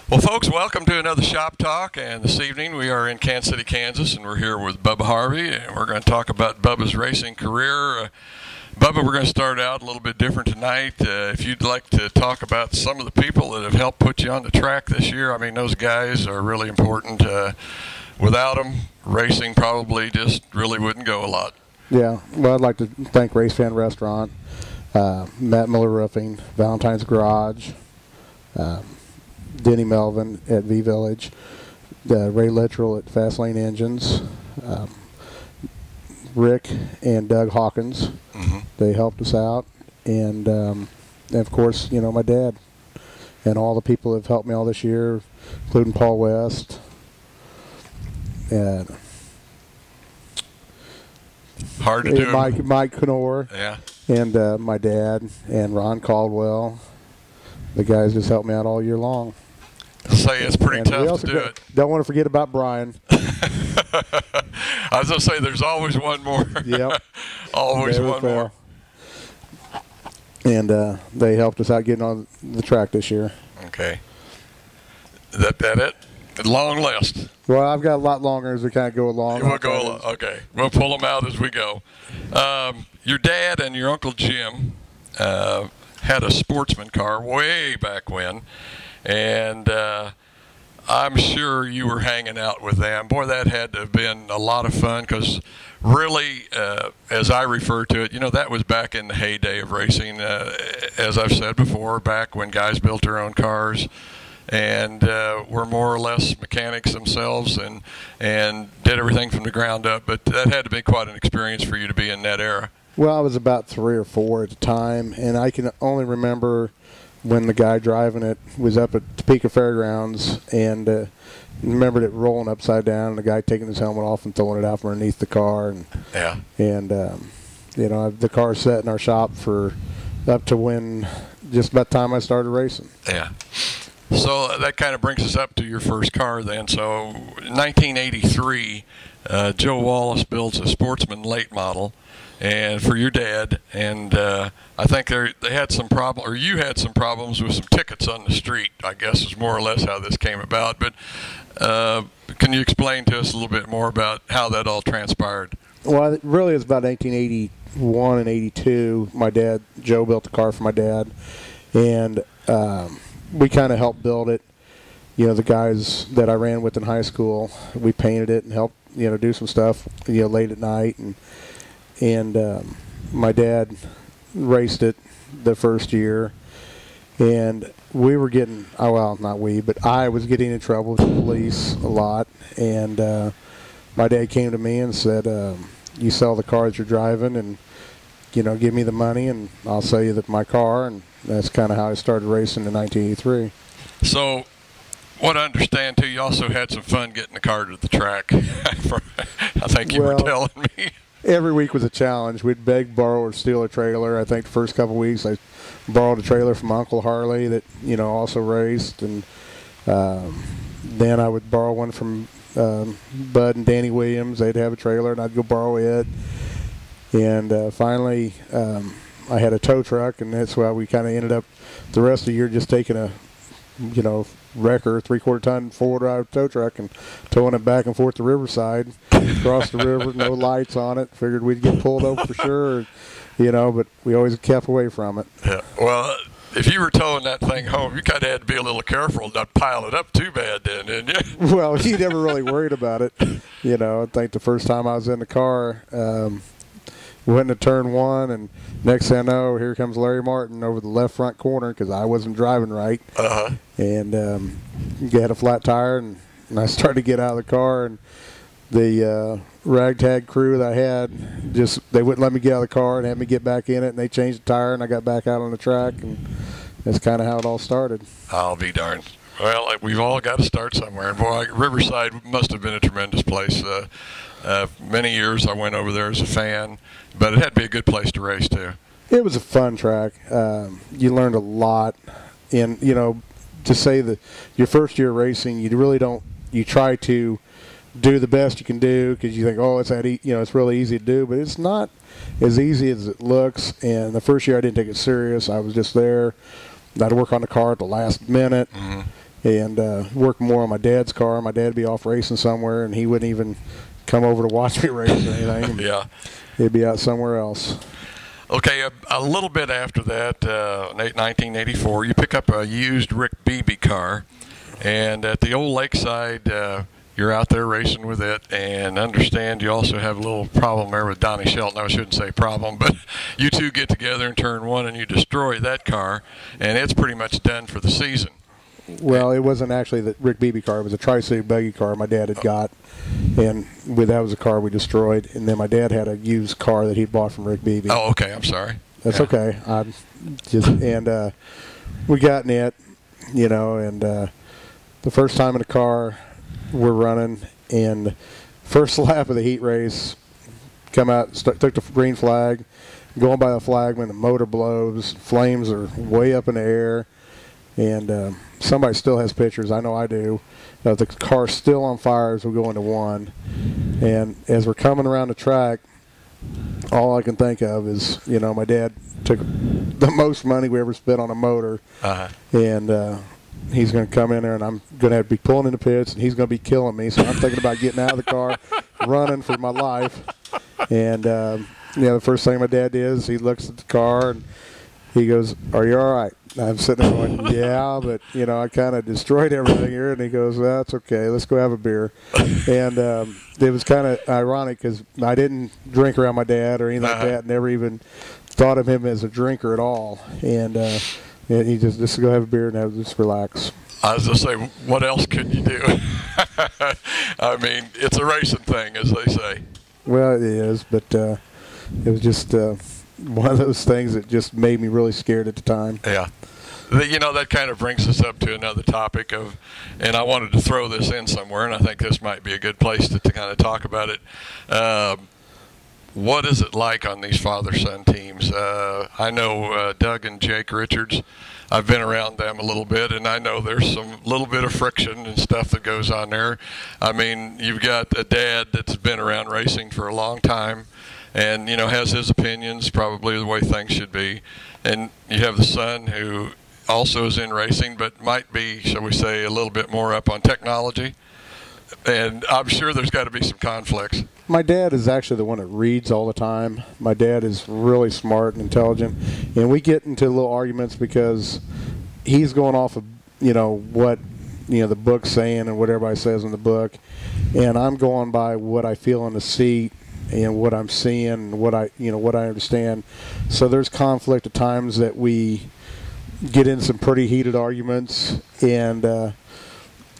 Well, folks, welcome to another Shop Talk, and this evening we are in Kansas City, Kansas, and we're here with Bubba Harvey, and we're going to talk about Bubba's racing career. Bubba, we're going to start out a little bit different tonight. If you'd like to talk about some of the people that have helped put you on the track this year, I mean, those guys are really important. Without them, racing probably just really wouldn't go a lot. Yeah, well, I'd like to thank Race Fan Restaurant, Matt Miller Roofing, Valentine's Garage, Denny Melvin at V Village, Ray Littrell at Fast Lane Engines, Rick and Doug Hawkins. Mm-hmm. They helped us out, and of course, you know, my dad and all the people that have helped me all this year, including Paul West. And hard to do. Mike Knorr. Yeah. And my dad and Ron Caldwell. The guys just helped me out all year long. I'll say it's pretty tough to do it. Don't want to forget about Brian. I was going to say there's always one more. Yep. Always one more. And they helped us out getting on the track this year. Okay. Is that it? A long list. Well, I've got a lot longer as we kind of go along. We'll go along. Okay. We'll pull them out as we go. Your dad and your Uncle Jim had a sportsman car way back when, and I'm sure you were hanging out with them. Boy, that had to have been a lot of fun because really, as I refer to it, you know, that was back in the heyday of racing, as I've said before, back when guys built their own cars and were more or less mechanics themselves and did everything from the ground up. But that had to be quite an experience for you to be in that era. Well, I was about 3 or 4 at the time, and I can only remember when the guy driving it was up at Topeka Fairgrounds and remembered it rolling upside down and the guy taking his helmet off and throwing it out from underneath the car. And you know, the car sat in our shop for up to when just about the time I started racing. Yeah. So that kind of brings us up to your first car then. So 1983, Joe Wallace builds a Sportsman late model and for your dad, and I think they had some problem, or you had some problems with some tickets on the street, I guess is more or less how this came about. But can you explain to us a little bit more about how that all transpired? Well, it really is about 1981 and 82. My dad, Joe, built the car for my dad, and we kind of helped build it. You know, the guys that I ran with in high school, we painted it and helped, you know, do some stuff, you know, late at night. And my dad raced it the first year, and we were getting, oh, well, not we, but I was getting in trouble with the police a lot. And my dad came to me and said, you sell the car that you're driving and, you know, give me the money and I'll sell you my car. And that's kind of how I started racing in 1983. So what I understand, too, you also had some fun getting the car to the track. I think you were telling me. Every week was a challenge. We'd beg, borrow, or steal a trailer. I think the first couple of weeks I borrowed a trailer from Uncle Harley that, you know, also raced. And then I would borrow one from Bud and Danny Williams. They'd have a trailer, and I'd go borrow it. And finally, I had a tow truck, and that's why we kind of ended up the rest of the year just taking a, you know, wrecker, 3/4-ton four-wheel drive tow truck and towing it back and forth to Riverside, across the river, no lights on it. Figured we'd get pulled over for sure, you know, but we always kept away from it. Yeah. Well, if you were towing that thing home, you kind of had to be a little careful, not pile it up too bad then, didn't you? Well, you never really worried about it. You know, I think the first time I was in the car, went to turn one, and next thing I know, here comes Larry Martin over the left front corner because I wasn't driving right. Uh-huh. And he had a flat tire, and I started to get out of the car, and the ragtag crew that I had, they wouldn't let me get out of the car and had me get back in it, and they changed the tire, and I got back out on the track, and that's kind of how it all started. I'll be darned. Well, we've all got to start somewhere. And boy, Riverside must have been a tremendous place. Many years I went over there as a fan, but it had to be a good place to race too. It was a fun track. You learned a lot. And, you know, to say that your first year racing, you really don't, you try to do the best you can do because you think, oh, it's it's really easy to do, but it's not as easy as it looks. And the first year I didn't take it serious. I was just there. I'd work on the car at the last minute. Mm-hmm. and work more on my dad's car. My dad'd be off racing somewhere, and he wouldn't even come over to watch me race or anything. Yeah. He'd be out somewhere else. Okay, a little bit after that, 1984, you pick up a used Rick Beebe car, and at the old Lakeside, you're out there racing with it, and understand you also have a little problem there with Donnie Shelton. I shouldn't say problem, but you two get together in turn one, and you destroy that car, and it's pretty much done for the season. Well, it wasn't actually the Rick Beebe car. It was a Tri-City buggy car my dad had got, and that was a car we destroyed. And then my dad had a used car that he bought from Rick Beebe. Oh, okay. I'm sorry. That's okay. We got in it, and the first time in the car we're running, and first lap of the heat race, come out, took the green flag, going by the flagman, the motor blows, flames are way up in the air. And somebody still has pictures, I know I do, of the car still on fire as we go into one. And as we're coming around the track, all I can think of is, my dad took the most money we ever spent on a motor. And he's going to come in there, and I'm going to have to be pulling in the pits, and he's going to be killing me. So I'm thinking about getting out of the car, running for my life. And, the first thing my dad did is he looks at the car, and he goes, "Are you all right?" I'm sitting there going, "Yeah, but, I kind of destroyed everything here." And he goes, "That's okay. Let's go have a beer." And it was kind of ironic because I didn't drink around my dad or anything like that. Never even thought of him as a drinker at all. And he just go have a beer and just relax. I was going to say, what else could you do? I mean, it's a racing thing, as they say. Well, it is, but it was just one of those things that just made me really scared at the time. Yeah. That kind of brings us up to another topic and I wanted to throw this in somewhere, and I think this might be a good place to kind of talk about it. What is it like on these father-son teams? I know Doug and Jake Richards. I've been around them a little bit, and I know there's some little bit of friction and stuff that goes on there. I mean, you've got a dad that's been around racing for a long time, and has his opinions, probably the way things should be. And you have the son who also is in racing, but might be, shall we say, a little bit more up on technology. And I'm sure there's got to be some conflicts. My dad is actually the one that reads all the time. My dad is really smart and intelligent, and we get into little arguments because he's going off of what the book's saying and what everybody says in the book, and I'm going by what I feel in the seat and what I'm seeing and what I understand. So there's conflict at times that we get in some pretty heated arguments, and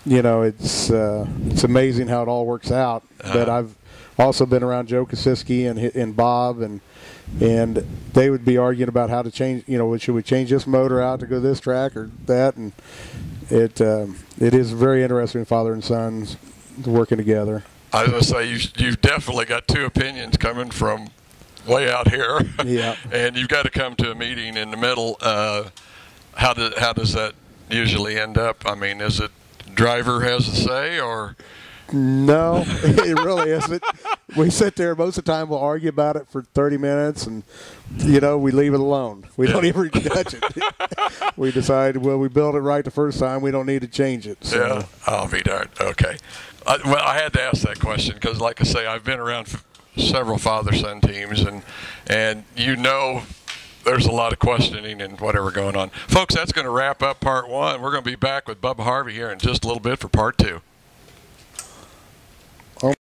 it's amazing how it all works out. But I've also been around Joe Kosiski and Bob, and they would be arguing about how to change. Should we change this motor out to go this track or that? And it is very interesting, father and sons working together. I was going to say you've definitely got two opinions coming from way out here. Yeah, and you've got to come to a meeting in the middle. How does that usually end up? I mean, is it driver has a say, or? No, it really isn't. We sit there most of the time. We'll argue about it for 30 minutes, and we leave it alone. We don't even touch it. We decide, well, we built it right the first time. We don't need to change it. So. Yeah, I'll be darned. Okay. I had to ask that question because, like I say, I've been around several father-son teams, and there's a lot of questioning and whatever going on. Folks, that's going to wrap up part one. We're going to be back with Bubba Harvey here in just a little bit for part two.